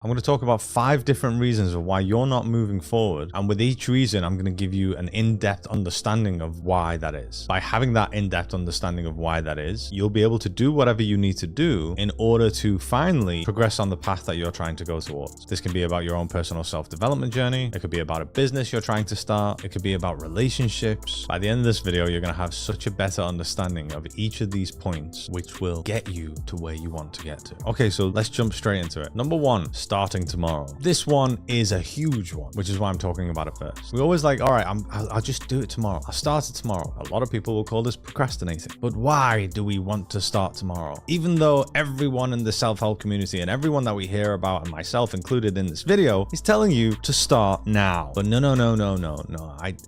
I'm going to talk about 5 different reasons of why you're not moving forward. And with each reason, I'm going to give you an in-depth understanding of why that is. By having that in-depth understanding of why that is, you'll be able to do whatever you need to do in order to finally progress on the path that you're trying to go towards. This can be about your own personal self-development journey. It could be about a business you're trying to start. It could be about relationships. By the end of this video, you're going to have such a better understanding of each of these points, which will get you to where you want to get to. Okay, so let's jump straight into it. Number 1, starting tomorrow. This one is a huge one, which is why I'm talking about it first. We always like, all right, I'll just do it tomorrow. I'll start it tomorrow. A lot of people will call this procrastinating. But why do we want to start tomorrow? Even though everyone in the self-help community and everyone that we hear about, and myself included in this video, is telling you to start now. But no.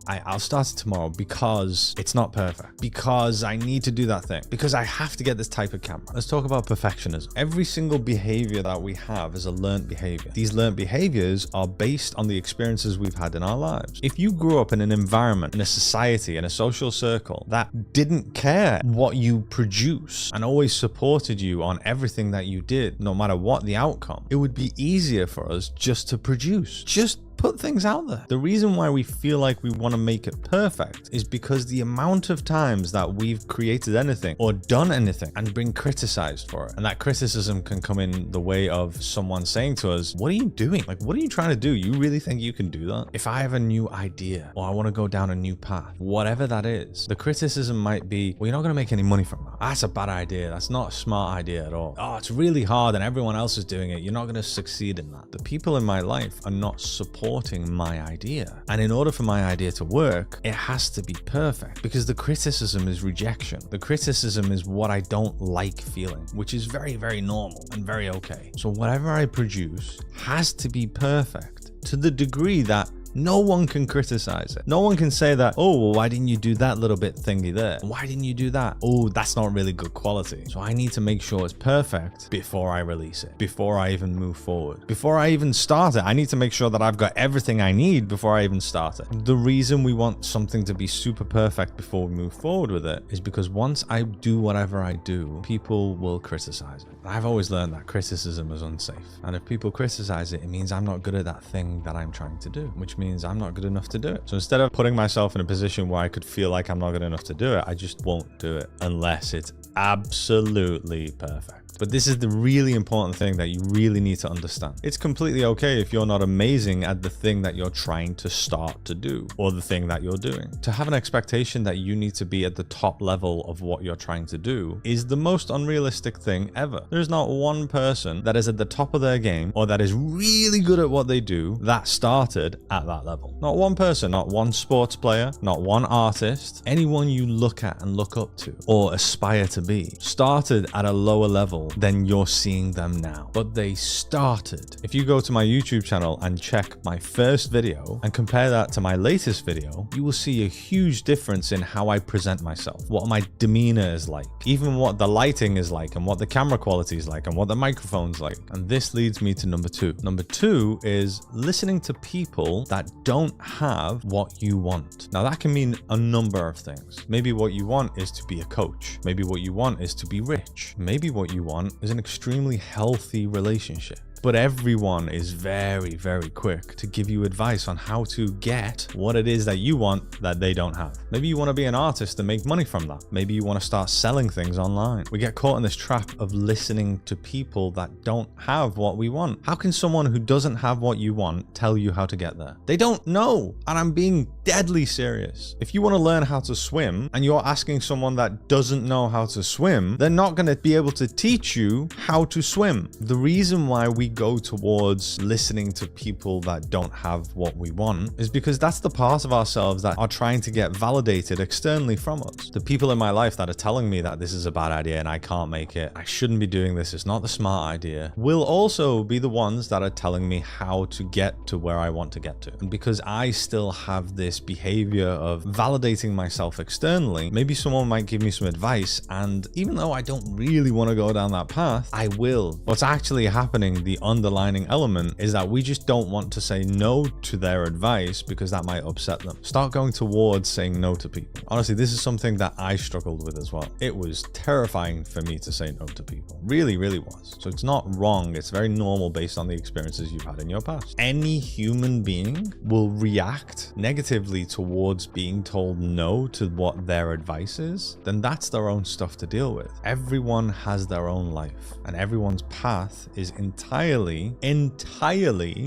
I'll start it tomorrow because it's not perfect. Because I need to do that thing. Because I have to get this type of camera. Let's talk about perfectionism. Every single behavior that we have is a learned behavior. These learned behaviors are based on the experiences we've had in our lives. If you grew up in an environment, in a society, in a social circle that didn't care what you produce and always supported you on everything that you did, no matter what the outcome, it would be easier for us just to produce. Just put things out there. The reason why we feel like we want to make it perfect is because the amount of times that we've created anything or done anything and been criticized for it. And that criticism can come in the way of someone saying to us, what are you doing? Like, what are you trying to do? You really think you can do that? If I have a new idea or I want to go down a new path, whatever that is, the criticism might be, well, you're not going to make any money from that. That's a bad idea. That's not a smart idea at all. Oh, it's really hard and everyone else is doing it. You're not going to succeed in that. The people in my life are not supporting my idea. And in order for my idea to work, it has to be perfect because the criticism is rejection. The criticism is what I don't like feeling, which is very, very normal and very okay. So whatever I produce has to be perfect to the degree that no one can criticize it. No one can say that, oh, well, why didn't you do that little bit thingy there? Why didn't you do that? Oh, that's not really good quality. So I need to make sure it's perfect before I release it, before I even move forward. Before I even start it, I need to make sure that I've got everything I need before I even start it. The reason we want something to be super perfect before we move forward with it is because once I do whatever I do, people will criticize it. I've always learned that criticism is unsafe. And if people criticize it, it means I'm not good at that thing that I'm trying to do, which means I'm not good enough to do it. So instead of putting myself in a position where I could feel like I'm not good enough to do it, I just won't do it unless it's absolutely perfect. But this is the really important thing that you really need to understand. It's completely okay if you're not amazing at the thing that you're trying to start to do or the thing that you're doing. To have an expectation that you need to be at the top level of what you're trying to do is the most unrealistic thing ever. There's not one person that is at the top of their game or that is really good at what they do that started at that level. Not one person, not one sports player, not one artist. Anyone you look at and look up to or aspire to be started at a lower level than you're seeing them now. But they started. If you go to my YouTube channel and check my first video and compare that to my latest video, you will see a huge difference in how I present myself, what my demeanor is like, even what the lighting is like and what the camera quality is like and what the microphone's like. And this leads me to number 2. Number 2 is listening to people that don't have what you want. Now that can mean a number of things. Maybe what you want is to be a coach. Maybe what you want is to be rich. Maybe what you want is an extremely healthy relationship. But everyone is very, very quick to give you advice on how to get what it is that you want that they don't have. Maybe you want to be an artist and make money from that. Maybe you want to start selling things online. We get caught in this trap of listening to people that don't have what we want. How can someone who doesn't have what you want tell you how to get there? They don't know. And I'm being deadly serious. If you want to learn how to swim and you're asking someone that doesn't know how to swim, they're not going to be able to teach you how to swim. The reason why we go towards listening to people that don't have what we want is because that's the part of ourselves that are trying to get validated externally from us. The people in my life that are telling me that this is a bad idea and I can't make it, I shouldn't be doing this, it's not the smart idea, will also be the ones that are telling me how to get to where I want to get to. And because I still have this this behavior of validating myself externally, maybe someone might give me some advice, and even though I don't really want to go down that path, I will. What's actually happening, the underlining element, is that we just don't want to say no to their advice because that might upset them. Start going towards saying no to people. Honestly, this is something that I struggled with as well. It was terrifying for me to say no to people. Really, really was. So it's not wrong. It's very normal based on the experiences you've had in your past. Any human being will react negatively towards being told no to what their advice is. Then that's their own stuff to deal with. Everyone has their own life, and everyone's path is entirely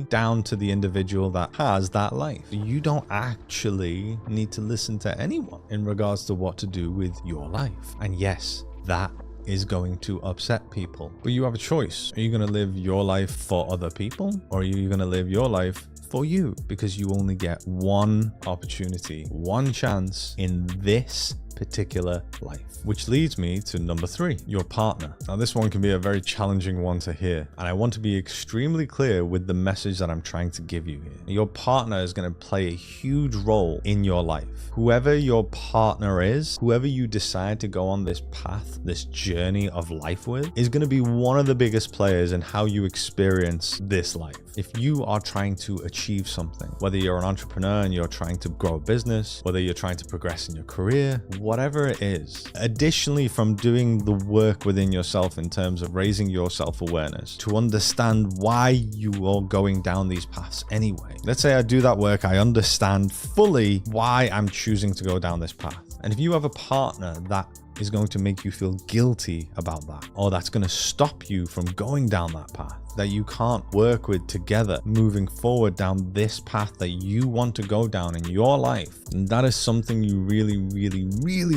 down to the individual that has that life. You don't actually need to listen to anyone in regards to what to do with your life. And yes, that is going to upset people, but you have a choice. Are you going to live your life for other people, or are you going to live your life for you? Because you only get one opportunity, one chance in this particular life. Which leads me to number 3, your partner. Now this one can be a very challenging one to hear, and I want to be extremely clear with the message that I'm trying to give you here. Your partner is going to play a huge role in your life. Whoever your partner is, whoever you decide to go on this path, this journey of life with, is going to be one of the biggest players in how you experience this life. If you are trying to achieve something, whether you're an entrepreneur and you're trying to grow a business, whether you're trying to progress in your career, whatever it is, additionally from doing the work within yourself in terms of raising your self-awareness to understand why you are going down these paths anyway. Let's say I do that work, I understand fully why I'm choosing to go down this path. And if you have a partner that is going to make you feel guilty about that, or that's going to stop you from going down that path, that you can't work with together moving forward down this path that you want to go down in your life, and that is something you really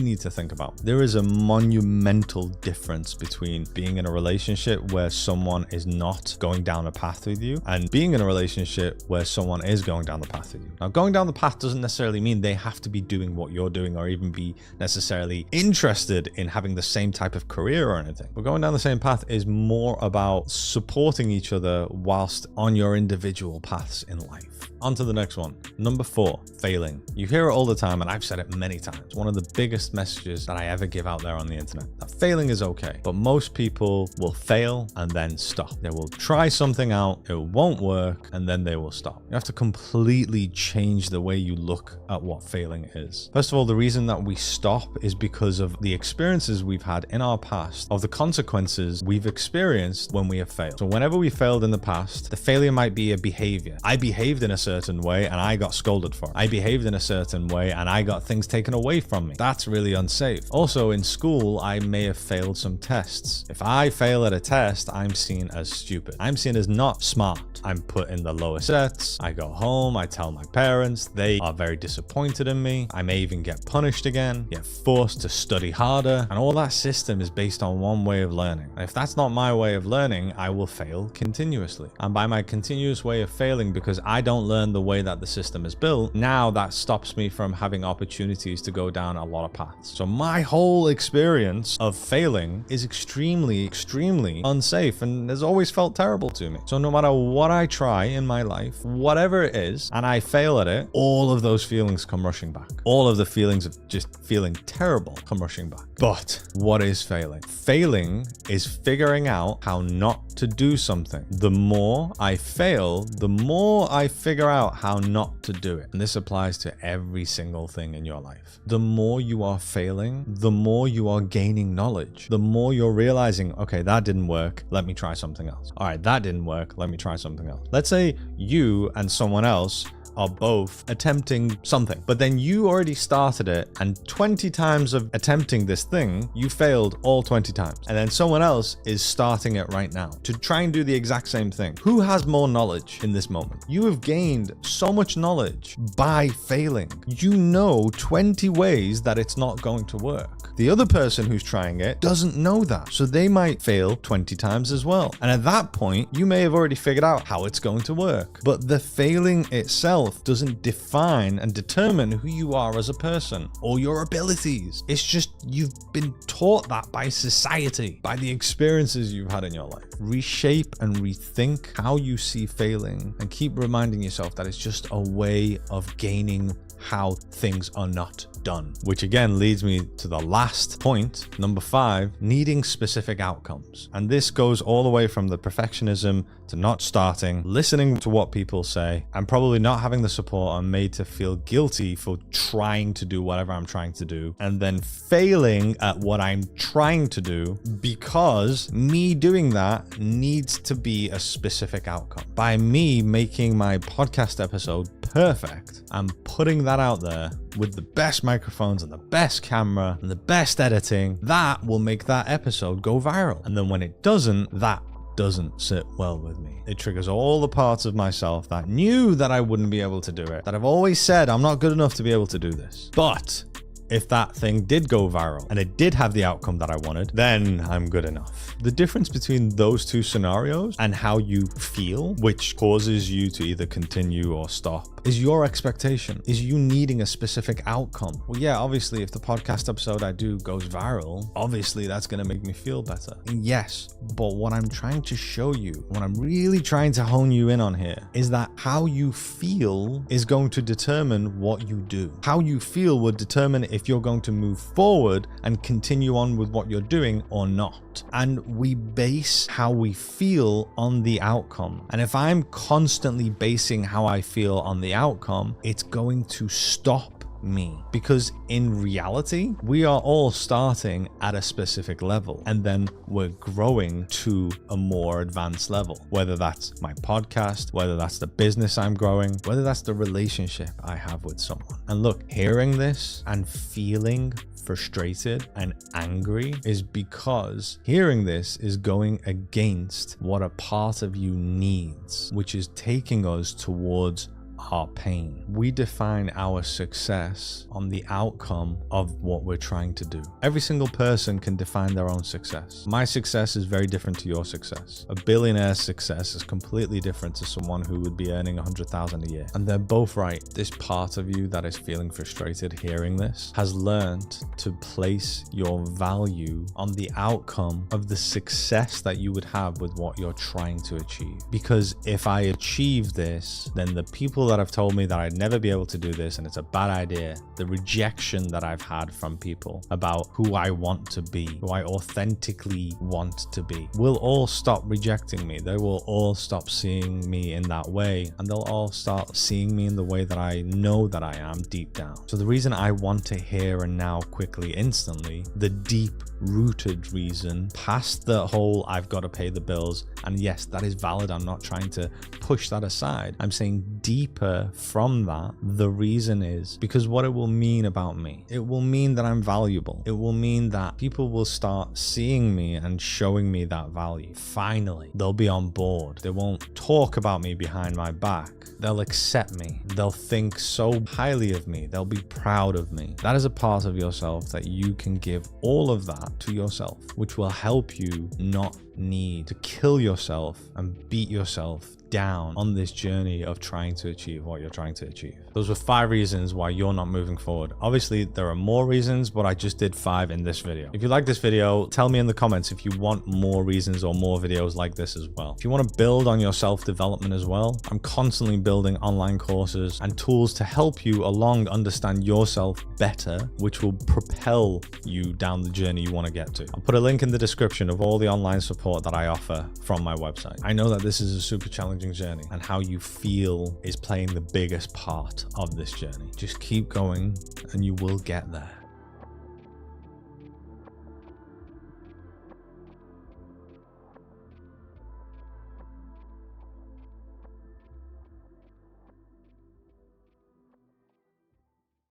need to think about. There is a monumental difference between being in a relationship where someone is not going down a path with you and being in a relationship where someone is going down the path with you. Now, going down the path doesn't necessarily mean they have to be doing what you're doing or even be necessarily interested in having the same type of career or anything. But going down the same path is more about supporting each other whilst on your individual paths in life. On to the next one. Number 4, failing. You hear it all the time, and I've said it many times. One of the biggest messages that I ever give out there on the internet, that failing is okay, but most people will fail and then stop. They will try something out, it won't work, and then they will stop. You have to completely change the way you look at what failing is. First of all, the reason that we stop is because of the experiences we've had in our past, of the consequences we've experienced when we have failed. So whenever we failed in the past, the failure might be a behavior. I behaved in a certain way and I got scolded for it. I behaved in a certain way and I got things taken away from me. That's really unsafe. Also, in school, I may have failed some tests. If I fail at a test, I'm seen as stupid. I'm seen as not smart. I'm put in the lower sets. I go home, I tell my parents, they are very disappointed in me. I may even get punished again, get forced to study harder, and all that system is based on one way of learning. And if that's not my way of learning, I will fail continuously. And by my continuous way of failing, because I don't learn the way that the system is built, now that stops me from having opportunities to go down a lot of paths. So my whole experience of failing is extremely unsafe and has always felt terrible to me. So no matter what I try in my life, whatever it is, and I fail at it, all of those feelings come rushing back. All of the feelings of just feeling terrible come rushing back. But what is failing? Failing is figuring out how not to do something. The more I fail, the more I figure out how not to do it. And this applies to every single thing in your life. The more you are failing, the more you are gaining knowledge. The more you're realizing, okay, that didn't work. Let me try something else. All right, that didn't work. Let me try something else. Let's say you and someone else are both attempting something, but then you already started it, and 20 times of attempting this thing, you failed all 20 times. And then someone else is starting it right now to try and do the exact same thing. Who has more knowledge in this moment? You have gained so much knowledge by failing. You know 20 ways that it's not going to work. The other person who's trying it doesn't know that, so they might fail 20 times as well. And at that point, you may have already figured out how it's going to work. But the failing itself doesn't define and determine who you are as a person or your abilities. It's just you've been taught that by society, by the experiences you've had in your life. Reshape and rethink how you see failing, and keep reminding yourself that it's just a way of gaining how things are not done. Which again leads me to the last point, number 5, needing specific outcomes. And this goes all the way from the perfectionism to not starting, listening to what people say, and probably not having the support I'm made to feel guilty for trying to do whatever I'm trying to do, and then failing at what I'm trying to do because me doing that needs to be a specific outcome. By me making my podcast episode perfect and putting that out there with the best microphones and the best camera and the best editing, that will make that episode go viral. And then when it doesn't, that doesn't sit well with me. It triggers all the parts of myself that knew that I wouldn't be able to do it, that I've always said I'm not good enough to be able to do this. But if that thing did go viral and it did have the outcome that I wanted, then I'm good enough. The difference between those two scenarios and how you feel, which causes you to either continue or stop, is your expectation, is you needing a specific outcome. Well, yeah, obviously, if the podcast episode I do goes viral, obviously that's going to make me feel better. And yes, but what I'm trying to show you, what I'm really trying to hone you in on here, is that how you feel is going to determine what you do. How you feel will determine if you're going to move forward and continue on with what you're doing or not. And we base how we feel on the outcome. And if I'm constantly basing how I feel on the outcome, it's going to stop me, because in reality we are all starting at a specific level and then we're growing to a more advanced level, whether that's my podcast, whether that's the business I'm growing, whether that's the relationship I have with someone. And look, hearing this and feeling frustrated and angry is because hearing this is going against what a part of you needs, which is taking us towards our pain. We define our success on the outcome of what we're trying to do. Every single person can define their own success. My success is very different to your success. A billionaire's success is completely different to someone who would be earning 100,000 a year. And they're both right. This part of you that is feeling frustrated hearing this has learned to place your value on the outcome of the success that you would have with what you're trying to achieve. Because if I achieve this, then the people that have told me that I'd never be able to do this and it's a bad idea, the rejection that I've had from people about who I want to be, who I authentically want to be, will all stop rejecting me. They will all stop seeing me in that way, and they'll all start seeing me in the way that I know that I am deep down. So the reason I want to here and now, quickly, instantly, the deep rooted reason, past the whole I've got to pay the bills, and yes, that is valid, I'm not trying to push that aside, I'm saying deeper from that, the reason is because what it will mean about me, it will mean that I'm valuable. It will mean that people will start seeing me and showing me that value. Finally, they'll be on board. They won't talk about me behind my back. They'll accept me. They'll think so highly of me. They'll be proud of me. That is a part of yourself that you can give all of that to yourself, which will help you not need to kill yourself and beat yourself down on this journey of trying to achieve what you're trying to achieve. Those were 5 reasons why you're not moving forward. Obviously, there are more reasons, but I just did 5 in this video. If you like this video, tell me in the comments if you want more reasons or more videos like this as well. If you want to build on your self-development as well, I'm constantly building online courses and tools to help you along understand yourself better, which will propel you down the journey you want to get to. I'll put a link in the description of all the online support that I offer from my website. I know that this is a super challenging journey, and how you feel is playing the biggest part of this journey. Just keep going and you will get there.